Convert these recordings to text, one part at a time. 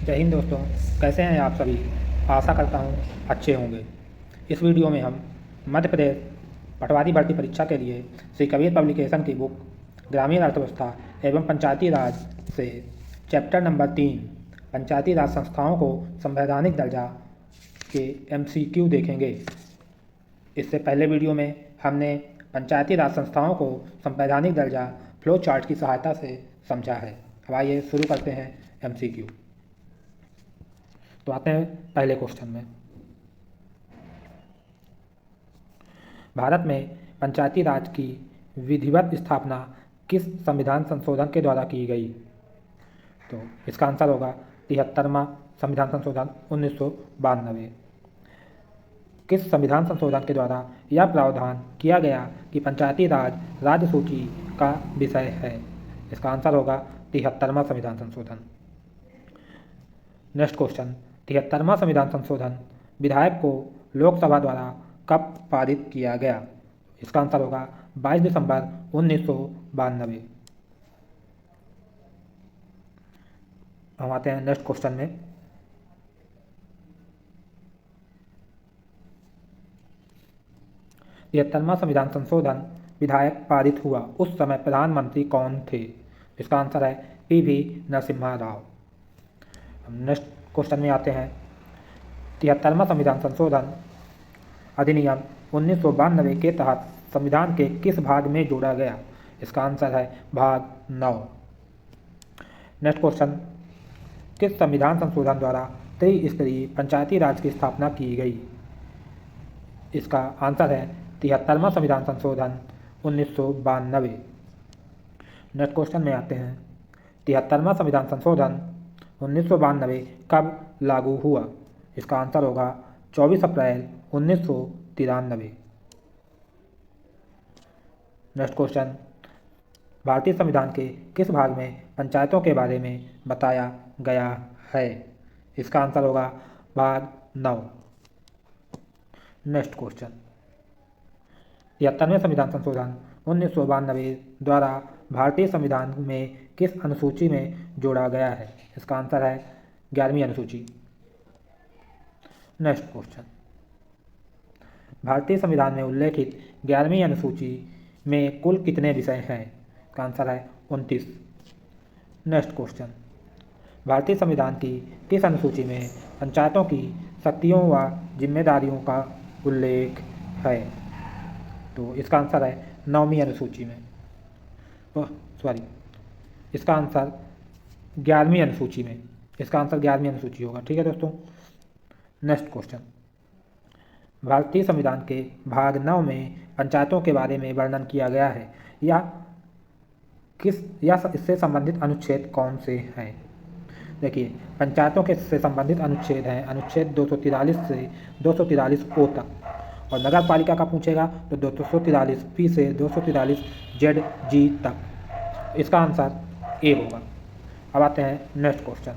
जय हिंद दोस्तों, कैसे हैं आप सभी। आशा करता हूँ अच्छे होंगे। इस वीडियो में हम मध्य प्रदेश पटवारी भर्ती परीक्षा के लिए श्री कबीर पब्लिकेशन की बुक ग्रामीण अर्थव्यवस्था एवं पंचायती राज से चैप्टर नंबर 3 पंचायती राज संस्थाओं को संवैधानिक दर्जा के MCQ देखेंगे। इससे पहले वीडियो में हमने पंचायती राज संस्थाओं को संवैधानिक दर्जा फ्लो चार्ट की सहायता से समझा है। अब आइए शुरू करते हैं MCQ। तो आते हैं पहले क्वेश्चन में। भारत में पंचायती राज की विधिवत स्थापना किस संविधान संशोधन के द्वारा की गई? तो इसका आंसर होगा 73वां संविधान संशोधन 1992। किस संविधान संशोधन के द्वारा यह प्रावधान किया गया कि पंचायती राज राज्य सूची का विषय है? इसका आंसर होगा 73वां संविधान संशोधन। नेक्स्ट क्वेश्चन, 73वां संविधान संशोधन विधायक को लोकसभा द्वारा कब पारित किया गया? इसका आंसर होगा 22 दिसंबर 1992। हम आते हैं नेक्स्ट क्वेश्चन में। तिहत्तरवां संविधान संशोधन विधायक पारित हुआ उस समय प्रधानमंत्री कौन थे? इसका आंसर है PV नरसिम्हा राव। हम नेक्स्ट क्वेश्चन में आते हैं। 73वां संविधान संशोधन अधिनियम 1992 के तहत संविधान के किस भाग में जोड़ा गया? इसका आंसर है भाग 9। नेक्स्ट क्वेश्चन, किस संविधान संशोधन द्वारा त्रिस्तरीय पंचायती राज की स्थापना की गई? इसका आंसर है 73वां संविधान संशोधन 1992। नेक्स्ट क्वेश्चन में आते हैं। 73वां संविधान संशोधन 1992 कब लागू हुआ? इसका आंसर होगा 24 अप्रैल 1993। नेक्स्ट क्वेश्चन, भारतीय संविधान के किस भाग में पंचायतों के बारे में बताया गया है? इसका आंसर होगा भाग 9। नेक्स्ट क्वेश्चन, 73वें संविधान संशोधन 1992 द्वारा भारतीय संविधान में किस अनुसूची में जोड़ा गया है? इसका आंसर है 11वीं अनुसूची। नेक्स्ट क्वेश्चन, भारतीय संविधान में उल्लेखित 11वीं अनुसूची में कुल कितने विषय हैं? इसका आंसर है 29। नेक्स्ट क्वेश्चन, भारतीय संविधान की किस अनुसूची में पंचायतों की शक्तियों व जिम्मेदारियों का उल्लेख है? तो इसका आंसर है 9वीं अनुसूची में। इसका आंसर 11वीं अनुसूची में। इसका आंसर 11वीं अनुसूची होगा। ठीक है दोस्तों। नेक्स्ट क्वेश्चन, भारतीय संविधान के भाग 9 में पंचायतों के बारे में वर्णन किया गया है या इससे संबंधित अनुच्छेद कौन से हैं? देखिए, पंचायतों के से संबंधित अनुच्छेद हैं अनुच्छेद 243 से 243O तक, और नगर पालिका का पूछेगा तो 243P से 243ZG तक। इसका आंसर A होगा। अब आते हैं नेक्स्ट क्वेश्चन,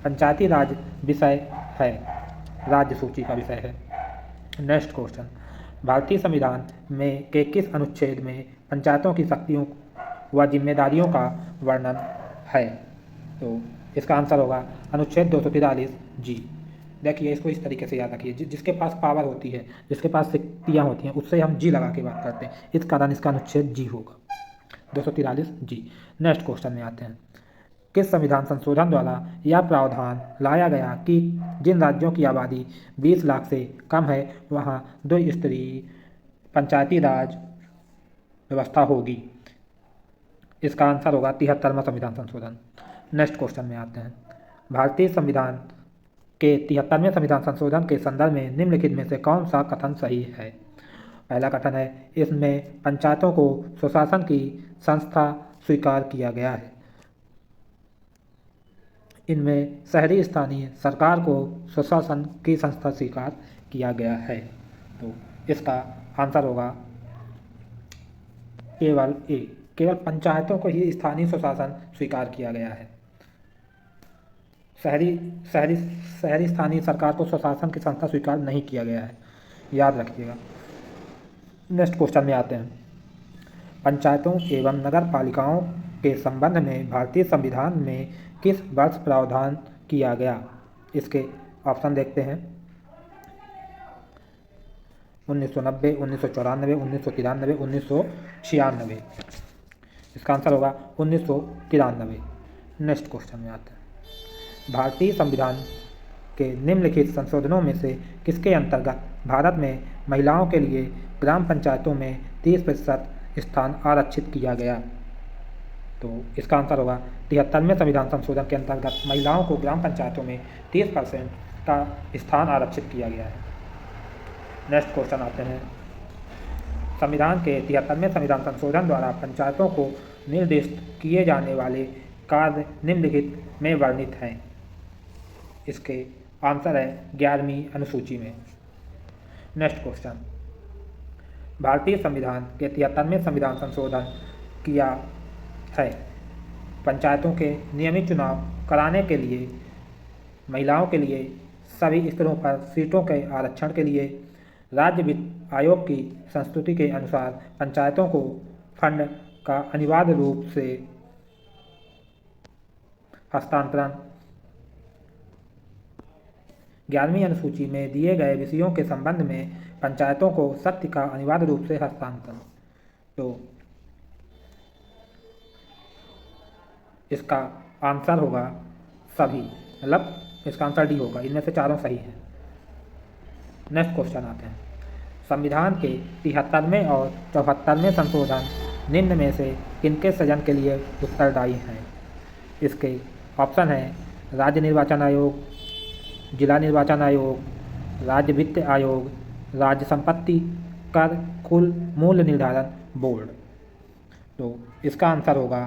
पंचायती राज विषय है, राज्य सूची का विषय है। नेक्स्ट क्वेश्चन, भारतीय संविधान में के किस अनुच्छेद में पंचायतों की शक्तियों व जिम्मेदारियों का वर्णन है? तो इसका आंसर होगा अनुच्छेद 243G। देखिए, इसको इस तरीके से याद रखिए, जिसके पास पावर होती है, जिसके पास शक्तियाँ होती हैं, उससे हम G लगा के बात करते हैं, इस कारण इसका अनुच्छेद G होगा, 243G। नेक्स्ट क्वेश्चन में आते हैं। किस संविधान संशोधन द्वारा यह प्रावधान लाया गया कि जिन राज्यों की आबादी 20 लाख से कम है वहाँ द्विस्तरीय पंचायती राज व्यवस्था होगी? इसका आंसर होगा 73वां संविधान संशोधन। नेक्स्ट क्वेश्चन में आते हैं। भारतीय संविधान के 73वें संविधान संशोधन के संदर्भ में निम्नलिखित में से कौन सा कथन सही है? पहला कथन है, इसमें पंचायतों को स्वशासन की संस्था स्वीकार किया गया है। इनमें शहरी स्थानीय सरकार को स्वशासन की संस्था स्वीकार किया गया है। तो इसका आंसर होगा केवल A, केवल पंचायतों को ही स्थानीय स्वशासन स्वीकार किया गया है। शहरी स्थानीय सरकार को स्वशासन की संस्था स्वीकार नहीं किया गया है, याद रखिएगा। नेक्स्ट क्वेश्चन में आते हैं। पंचायतों एवं नगर पालिकाओं के संबंध में भारतीय संविधान में किस वर्ष प्रावधान किया गया। इसके ऑप्शन देखते हैं। 1990, 1994, 1993, 1996। इसका आंसर होगा 1993। नेक्स्ट क्वेश्चन में आते हैं। भारतीय संविधान के निम्नलिखित संशोधनों में से किसके अंतर्गत भारत में महिलाओं के लिए ग्राम पंचायतों में 30% स्थान आरक्षित किया गया? तो इसका आंसर होगा 73वें संविधान संशोधन के अंतर्गत महिलाओं को ग्राम पंचायतों में 30% का स्थान आरक्षित किया गया है। नेक्स्ट क्वेश्चन आते हैं। संविधान के 73वें संविधान संशोधन द्वारा पंचायतों को निर्दिष्ट किए जाने वाले कार्य निम्नलिखित में वर्णित हैं। इसके आंसर है 11वीं अनुसूची में। Next question. भारतीय संविधान के 73वें संविधान संशोधन किया है पंचायतों के नियमित चुनाव कराने के लिए, महिलाओं के लिए सभी स्तरों पर सीटों के आरक्षण के लिए, राज्य वित्त आयोग की संस्तुति के अनुसार पंचायतों को फंड का अनिवार्य रूप से हस्तांतरण। 11वीं अनुसूची में दिए गए विषयों के संबंध में पंचायतों को शक्ति का अनिवार्य रूप से हस्तांतरण। तो इसका आंसर होगा सभी, मतलब इसका आंसर डी होगा। इनमें से चारों सही हैं। नेक्स्ट क्वेश्चन आते हैं। संविधान के 73वें और 74वें संशोधन निम्न में से किनके सृजन के लिए उत्तरदायी हैं? इसके ऑप्शन हैं राज्य निर्वाचन आयोग, जिला निर्वाचन आयोग, राज्य वित्त आयोग, राज्य संपत्ति कर कुल मूल्य निर्धारण बोर्ड। तो इसका आंसर होगा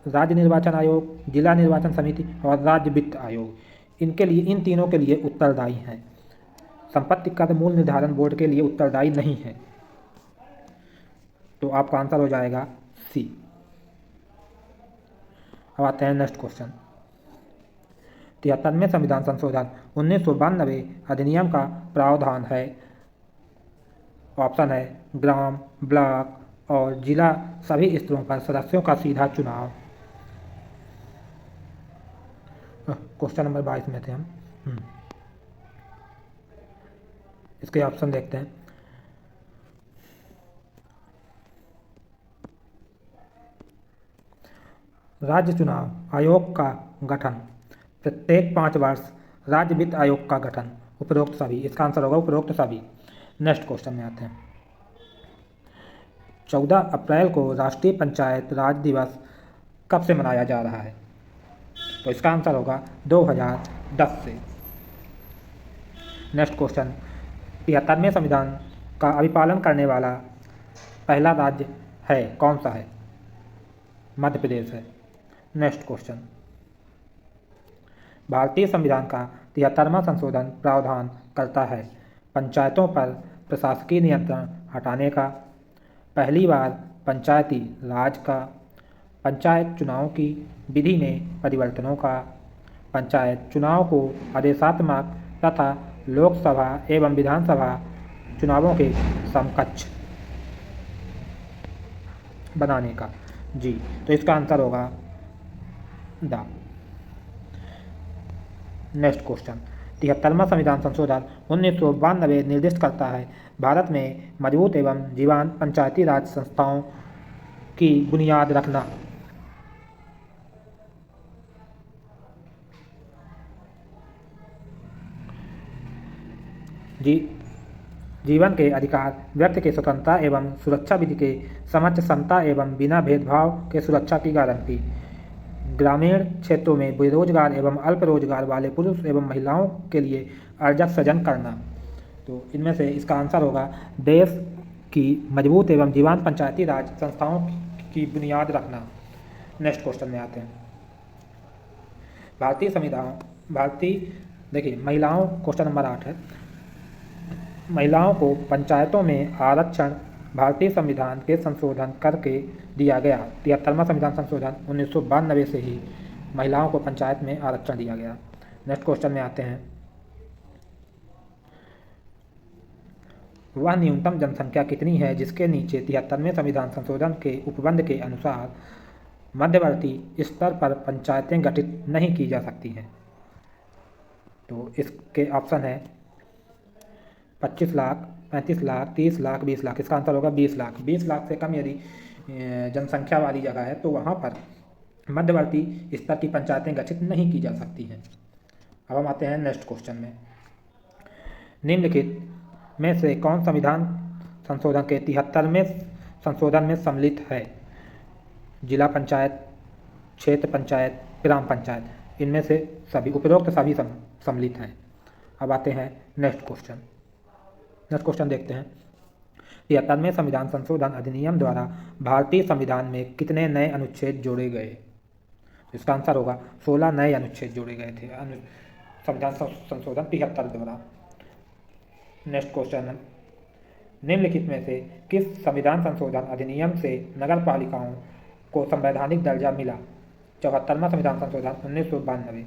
राज्य निर्वाचन आयोग, जिला निर्वाचन समिति और राज्य वित्त आयोग। इनके लिए, इन तीनों के लिए उत्तरदायी हैं। संपत्ति कर मूल्य निर्धारण बोर्ड के लिए उत्तरदायी नहीं है। तो आपका आंसर हो जाएगा सी। अब आते हैं नेक्स्ट क्वेश्चन। 73वें संविधान संशोधन 1992 अधिनियम का प्रावधान है। ऑप्शन है ग्राम, ब्लॉक और जिला सभी स्तरों पर सदस्यों का सीधा चुनाव। क्वेश्चन नंबर 22 में थे हम। इसके ऑप्शन देखते हैं। राज्य चुनाव आयोग का गठन, प्रत्येक 5 वर्ष राज्य वित्त आयोग का गठन, उपरोक्त सभी। इसका आंसर होगा उपरोक्त सभी। नेक्स्ट क्वेश्चन में आते हैं। 14 अप्रैल को राष्ट्रीय पंचायत राज दिवस कब से मनाया जा रहा है? तो इसका आंसर होगा 2010 से। Next question. 73वें संविधान का अभिपालन करने वाला पहला राज्य है कौन सा है? मध्य प्रदेश है। Next question. भारतीय संविधान का 73वां संशोधन प्रावधान करता है पंचायतों पर प्रशासकीय नियंत्रण हटाने का, पहली बार पंचायती राज का, पंचायत चुनाव की विधि में परिवर्तनों का, पंचायत चुनाव को आदेशात्मक तथा लोकसभा एवं विधानसभा चुनावों के समकक्ष बनाने का। जी, तो इसका आंसर होगा द। Next question. 73वां संविधान संशोधन 1992 निर्दिष्ट करता है भारत में मजबूत एवं जीवंत पंचायती राज संस्थाओं की बुनियाद रखना। जीवन के अधिकार, व्यक्ति के स्वतंत्रता एवं सुरक्षा, विधि के समक्ष समता एवं बिना भेदभाव के सुरक्षा की गारंटी, ग्रामीण क्षेत्रों में बेरोजगार एवं अल्प रोजगार वाले पुरुष एवं महिलाओं के लिए अर्जक सृजन करना। तो इनमें से इसका आंसर होगा देश की मजबूत एवं जीवंत पंचायती राज संस्थाओं की बुनियाद रखना। नेक्स्ट क्वेश्चन में आते हैं। देखिए महिलाओं, क्वेश्चन नंबर 8 है। महिलाओं को पंचायतों में आरक्षण भारतीय संविधान के संशोधन करके दिया गया। 73वां संविधान संशोधन 1992 से ही महिलाओं को पंचायत में आरक्षण दिया गया। नेक्स्ट क्वेश्चन में आते हैं। वह न्यूनतम जनसंख्या कितनी है जिसके नीचे 73वें संविधान संशोधन के उपबंध के अनुसार मध्यवर्ती स्तर पर पंचायतें गठित नहीं की जा सकती हैं। तो इसके ऑप्शन है 25 लाख, 35 लाख, 30 लाख, 20 लाख। इसका आंसर होगा 20 लाख। 20 लाख से कम यदि जनसंख्या वाली जगह है तो वहाँ पर मध्यवर्ती स्तर की पंचायतें गठित नहीं की जा सकती हैं। अब हम आते हैं नेक्स्ट क्वेश्चन में। निम्नलिखित में से कौन संविधान संशोधन के 73वें संशोधन में सम्मिलित है? जिला पंचायत, क्षेत्र पंचायत, ग्राम पंचायत। इनमें से सभी उपरोक्त सभी सम्मिलित हैं। अब आते हैं नेक्स्ट क्वेश्चन। नेक्स्ट क्वेश्चन देखते हैं। 73वें संविधान संशोधन अधिनियम द्वारा भारतीय संविधान में कितने नए अनुच्छेद जोड़े गए? इसका आंसर होगा 16 नए अनुच्छेद जोड़े गए थे संविधान संशोधन 73 द्वारा। नेक्स्ट क्वेश्चन, निम्नलिखित में से किस संविधान संशोधन अधिनियम से नगर पालिकाओं को संवैधानिक दर्जा मिला? 74वां संविधान संशोधन 1992।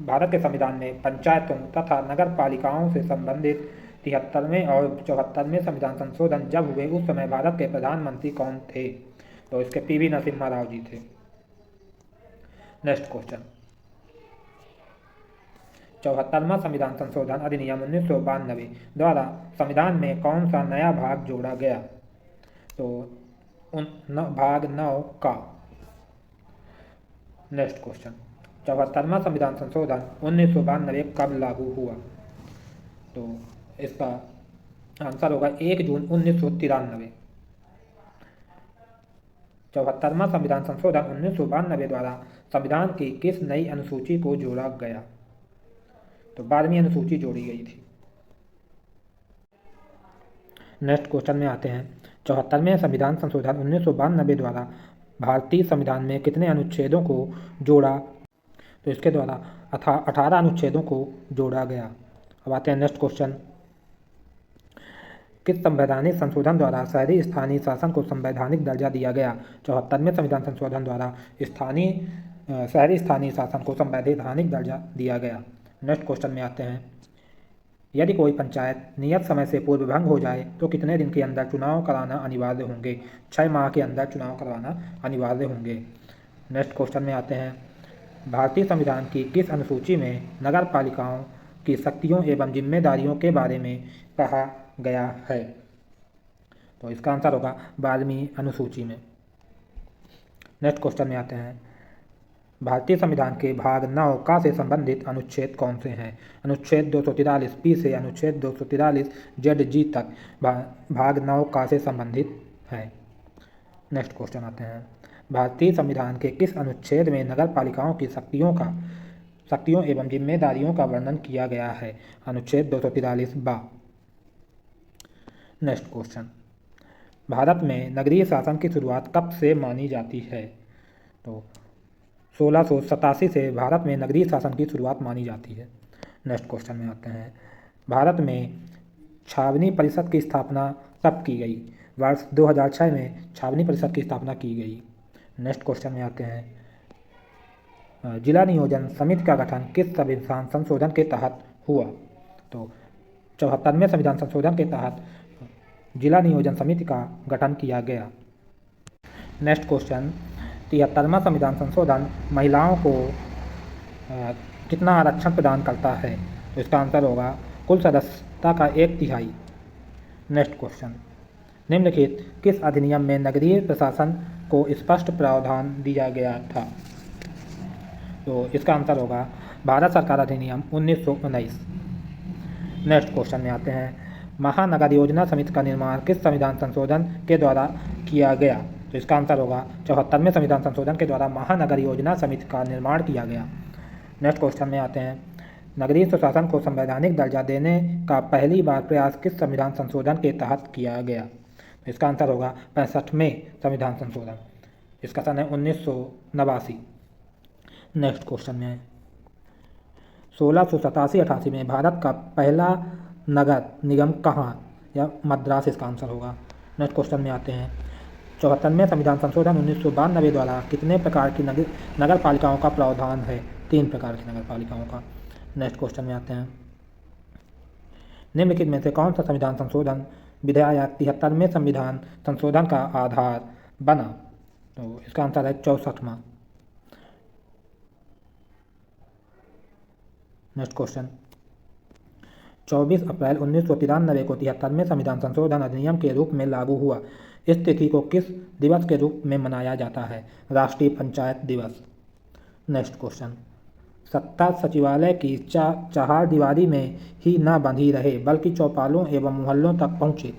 भारत के संविधान में पंचायतों तथा नगर पालिकाओं से संबंधित 73वें और 74वें संविधान संशोधन जब हुए उस समय भारत के प्रधानमंत्री कौन थे? तो इसके पीवी नरसिम्हा राव जी थे। नेक्स्ट क्वेश्चन, 74वां संविधान संशोधन अधिनियम 1992 द्वारा संविधान में कौन सा नया भाग जोड़ा गया? तो भाग 9 का। नेक्स्ट क्वेश्चन, 74वां संविधान संशोधन 1992 कब लागू हुआ? तो इसका आंसर होगा 1 जून 1993। 74वां संविधान संशोधन 1992 द्वारा संविधान की किस नई अनुसूची को जोड़ा गया? तो 12वीं अनुसूची जोड़ी गई थी। नेक्स्ट क्वेश्चन में आते हैं। 74वें संविधान संशोधन 1992 द्वारा भारतीय संविधान में कितने अनुच्छेदों को जोड़ा? तो इसके द्वारा 18 अनुच्छेदों को जोड़ा गया। अब आते हैं नेक्स्ट क्वेश्चन। किस संवैधानिक संशोधन द्वारा शहरी स्थानीय शासन को संवैधानिक दर्जा दिया गया? 74वें संविधान संशोधन द्वारा शहरी स्थानीय शासन को संवैधानिक दर्जा दिया गया। नेक्स्ट क्वेश्चन में आते हैं। यदि कोई पंचायत नियत समय से पूर्व भंग हो जाए तो कितने दिन के अंदर चुनाव कराना अनिवार्य होंगे? 6 माह के अंदर चुनाव करवाना अनिवार्य होंगे। नेक्स्ट क्वेश्चन में आते हैं। भारतीय संविधान की किस अनुसूची में नगर पालिकाओं की शक्तियों एवं जिम्मेदारियों के बारे में कहा गया है? तो इसका आंसर होगा 12वीं अनुसूची में। नेक्स्ट क्वेश्चन में आते हैं। भारतीय संविधान के भाग 9 का से संबंधित अनुच्छेद कौन से हैं? अनुच्छेद 243 पी से अनुच्छेद 243 जेड जी तक भाग 9 का से संबंधित है। नेक्स्ट क्वेश्चन आते हैं। भारतीय संविधान के किस अनुच्छेद में नगर पालिकाओं की शक्तियों एवं जिम्मेदारियों का वर्णन किया गया है? अनुच्छेद 243 बा। नेक्स्ट क्वेश्चन, भारत में नगरीय शासन की शुरुआत कब से मानी जाती है? तो 1687 से भारत में नगरीय शासन की शुरुआत मानी जाती है। नेक्स्ट क्वेश्चन में आते हैं। भारत में छावनी परिषद की स्थापना कब की गई? वर्ष 2006 में छावनी परिषद की स्थापना की गई। नेक्स्ट क्वेश्चन में आते हैं। जिला नियोजन समिति का गठन किस संविधान संशोधन के तहत हुआ? तो 74वें संविधान संशोधन के तहत जिला नियोजन समिति का गठन किया गया। नेक्स्ट क्वेश्चन, 73वां संविधान संशोधन महिलाओं को कितना आरक्षण प्रदान करता है? तो इसका आंसर होगा कुल सदस्यता का 1/3। नेक्स्ट क्वेश्चन, निम्नलिखित किस अधिनियम में नगरीय प्रशासन को स्पष्ट प्रावधान दिया गया था? तो इसका आंसर होगा भारत सरकार अधिनियम 1919। नेक्स्ट क्वेश्चन में आते हैं। महानगर योजना समिति का निर्माण किस संविधान संशोधन के द्वारा किया गया? तो इसका आंसर होगा 74वें संविधान संशोधन के द्वारा महानगर योजना समिति का निर्माण किया गया। नेक्स्ट क्वेश्चन में आते हैं। नगरीय सुशासन को संवैधानिक दर्जा देने का पहली बार प्रयास किस संविधान संशोधन के तहत किया गया? तो इसका आंसर होगा 65वें संविधान संशोधन। इसका सन है 1989। नेक्स्ट क्वेश्चन में 1687-88 में भारत का पहला नगर निगम कहाँ या मद्रास इसका आंसर होगा। नेक्स्ट क्वेश्चन में आते हैं। 74वें संविधान संशोधन 1992 द्वारा कितने प्रकार की नगर पालिकाओं का प्रावधान है? 3 प्रकार की नगर पालिकाओं का। नेक्स्ट क्वेश्चन में आते हैं। निम्नलिखित में से कौन सा संविधान संशोधन विधेयक 73वें संविधान संशोधन का आधार बना? तो इसका आंसर है 64वां। नेक्स्ट क्वेश्चन, 24 अप्रैल 1993 को 73वें संविधान संशोधन अधिनियम के रूप में लागू हुआ। इस तिथि को किस दिवस के रूप में मनाया जाता है? राष्ट्रीय पंचायत दिवस। नेक्स्ट क्वेश्चन, सत्ता सचिवालय की चहारदीवारी में ही न बंधी रहे बल्कि चौपालों एवं मोहल्लों तक पहुँचे,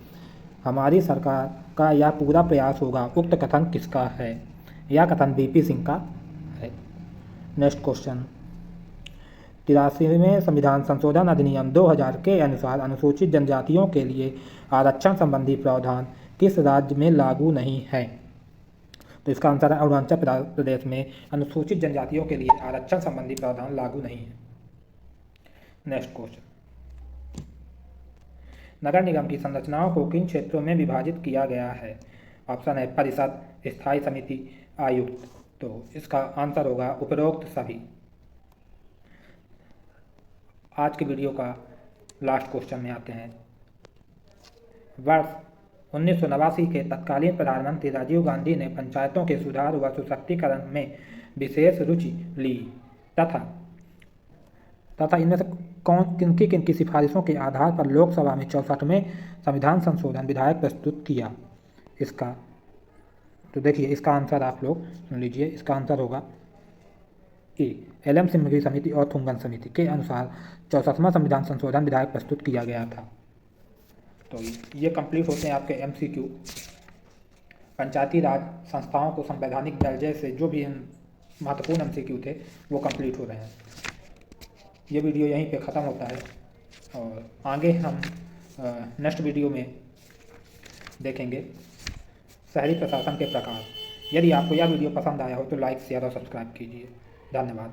हमारी सरकार का यह पूरा प्रयास होगा, उक्त कथन किसका है? यह कथन वीपी सिंह का है। नेक्स्ट क्वेश्चन, 83वें संविधान संशोधन अधिनियम 2000 के अनुसार अनुसूचित जनजातियों के लिए आरक्षण संबंधी प्रावधान किस राज्य में लागू नहीं है? तो इसका आंसर है अरुणाचल प्रदेश में अनुसूचित जनजातियों के लिए आरक्षण संबंधी प्रावधान लागू नहीं है। नेक्स्ट क्वेश्चन, नगर निगम की संरचनाओं को किन क्षेत्रों में विभाजित किया गया है? ऑप्शन है परिषद, स्थायी समिति, आयुक्त। तो इसका आंसर होगा उपरोक्त सभी। आज के वीडियो का लास्ट क्वेश्चन में आते हैं। वर्ष 1989 के तत्कालीन प्रधानमंत्री राजीव गांधी ने पंचायतों के सुधार व सशक्तिकरण में विशेष रुचि ली तथा इनमें से किनकी सिफारिशों के आधार पर लोकसभा में 64वें संविधान संशोधन विधेयक प्रस्तुत किया? इसका तो देखिए, इसका आंसर आप लोग सुन लीजिए। इसका आंसर होगा ए, एलएम सिमरी समिति और थुंगन समिति के अनुसार 64वां संविधान संशोधन विधेयक प्रस्तुत किया गया था। तो ये कंप्लीट होते हैं आपके एमसीक्यू। पंचायती राज संस्थाओं को संवैधानिक दर्जे से जो भी महत्वपूर्ण एमसीक्यू थे वो कंप्लीट हो रहे हैं। ये वीडियो यहीं पे ख़त्म होता है और आगे हम नेक्स्ट वीडियो में देखेंगे शहरी प्रशासन के प्रकार। यदि आपको यह वीडियो पसंद आया हो तो लाइक, शेयर और सब्सक्राइब कीजिए। धन्यवाद।